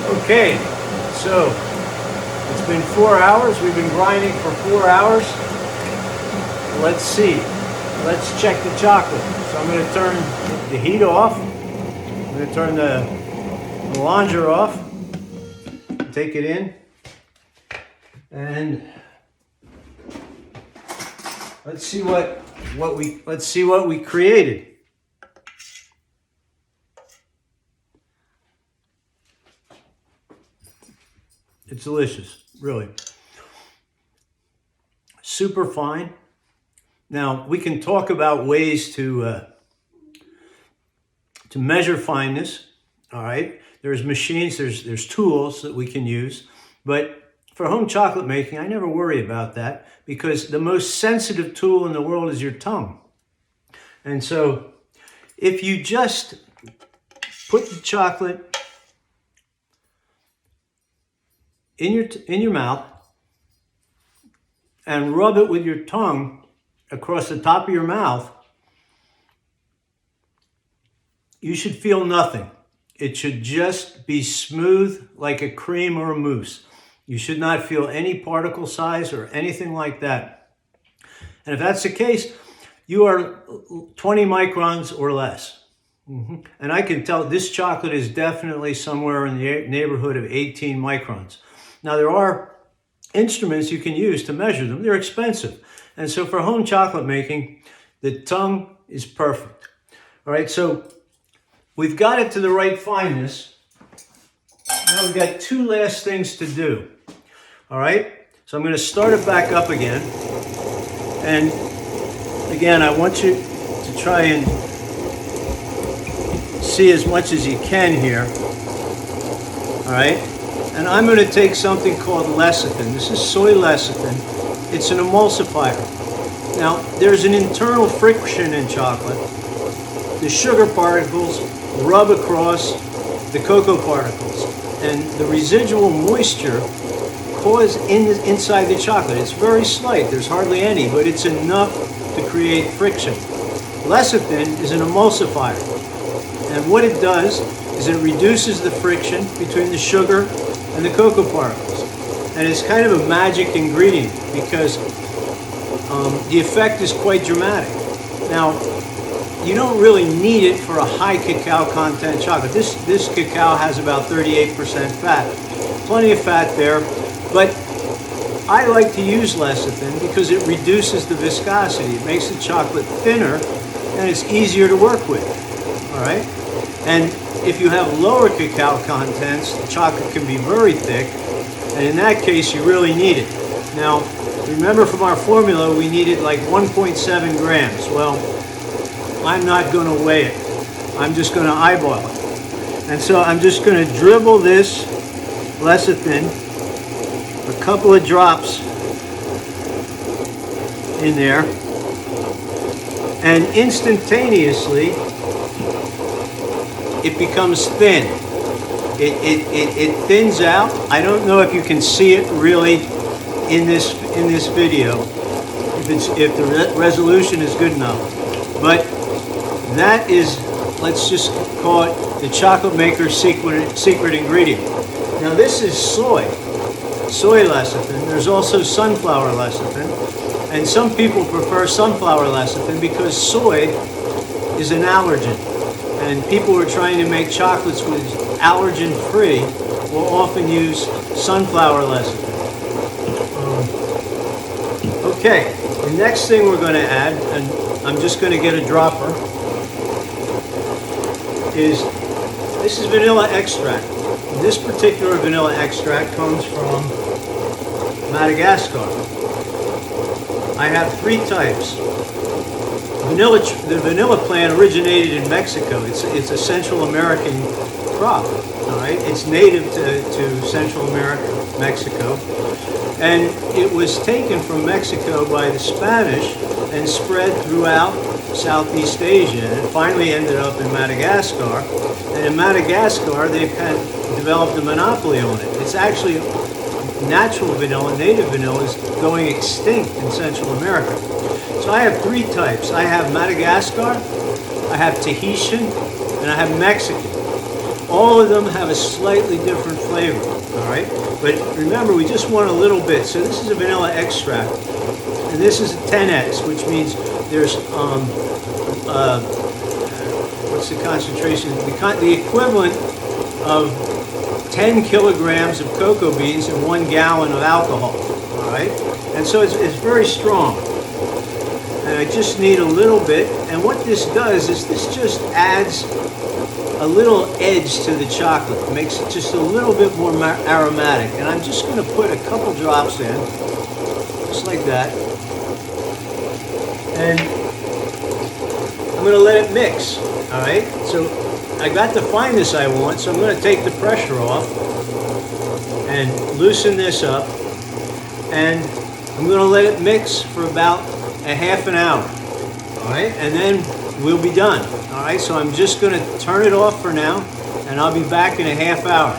Okay, so it's been 4 hours. We've been grinding for 4 hours. Let's see. Let's check the chocolate. So I'm going to turn the heat off. I'm going to turn the melanger off. Take it in. And let's see what we created. It's delicious, really. Super fine. Now, we can talk about ways to measure fineness, all right? There's machines, there's tools that we can use, but for home chocolate making, I never worry about that because the most sensitive tool in the world is your tongue. And so, if you just put the chocolate in your mouth and rub it with your tongue across the top of your mouth, you should feel nothing. It should just be smooth like a cream or a mousse. You should not feel any particle size or anything like that. And if that's the case, you are 20 microns or less. And I can tell this chocolate is definitely somewhere in the neighborhood of 18 microns. Now, there are instruments you can use to measure them. They're expensive. And so for home chocolate making, the tongue is perfect. All right, so we've got it to the right fineness. Now we've got two last things to do. All right, so I'm going to start it back up again. And again, I want you to try and see as much as you can here. All right. And I'm going to take something called lecithin. This is soy lecithin. It's an emulsifier. Now, there's an internal friction in chocolate. The sugar particles rub across the cocoa particles, and the residual moisture inside the chocolate. It's very slight. There's hardly any, but it's enough to create friction. Lecithin is an emulsifier, and what it does is it reduces the friction between the sugar and the cocoa particles. And it's kind of a magic ingredient because the effect is quite dramatic. Now, you don't really need it for a high cacao content chocolate. This cacao has about 38% fat. Plenty of fat there, but I like to use lecithin because it reduces the viscosity. It makes the chocolate thinner and it's easier to work with, all right? And if you have lower cacao contents, the chocolate can be very thick, and in that case, you really need it. Now, remember from our formula, we needed like 1.7 grams. Well, I'm not going to weigh it. I'm just going to eyeball it. And so I'm just going to dribble this lecithin, a couple of drops in there, and instantaneously, it becomes thin. It thins out. I don't know if you can see it really in this video, if the resolution is good enough. But that is, let's just call it the chocolate maker's secret ingredient. Now this is soy lecithin. There's also sunflower lecithin, and some people prefer sunflower lecithin because soy is an allergen. And people who are trying to make chocolates with allergen-free will often use sunflower lecithin. Okay, the next thing we're going to add, and I'm just going to get a dropper, is this is vanilla extract. This particular vanilla extract comes from Madagascar. I have 3 types. The vanilla plant originated in Mexico. It's a Central American crop. All right, it's native to Central America, Mexico, and it was taken from Mexico by the Spanish and spread throughout Southeast Asia, and it finally ended up in Madagascar. And in Madagascar, they've developed a monopoly on it. It's actually natural vanilla, native vanilla, is going extinct in Central America. So I have 3 types. I have Madagascar, I have Tahitian, and I have Mexican. All of them have a slightly different flavor, all right? But remember, we just want a little bit. So this is a vanilla extract, and this is a 10x, which means there's, what's the concentration? The equivalent of 10 kilograms of cocoa beans and 1 gallon of alcohol, all right? And so it's very strong. And I just need a little bit. And what this does is this just adds a little edge to the chocolate. It makes it just a little bit more aromatic. And I'm just going to put a couple drops in, just like that. And I'm going to let it mix, all right? So I got the fineness I want, so I'm going to take the pressure off and loosen this up. And I'm going to let it mix for about a half an hour, all right? And then we'll be done, all right? So I'm just going to turn it off for now, and I'll be back in a half hour.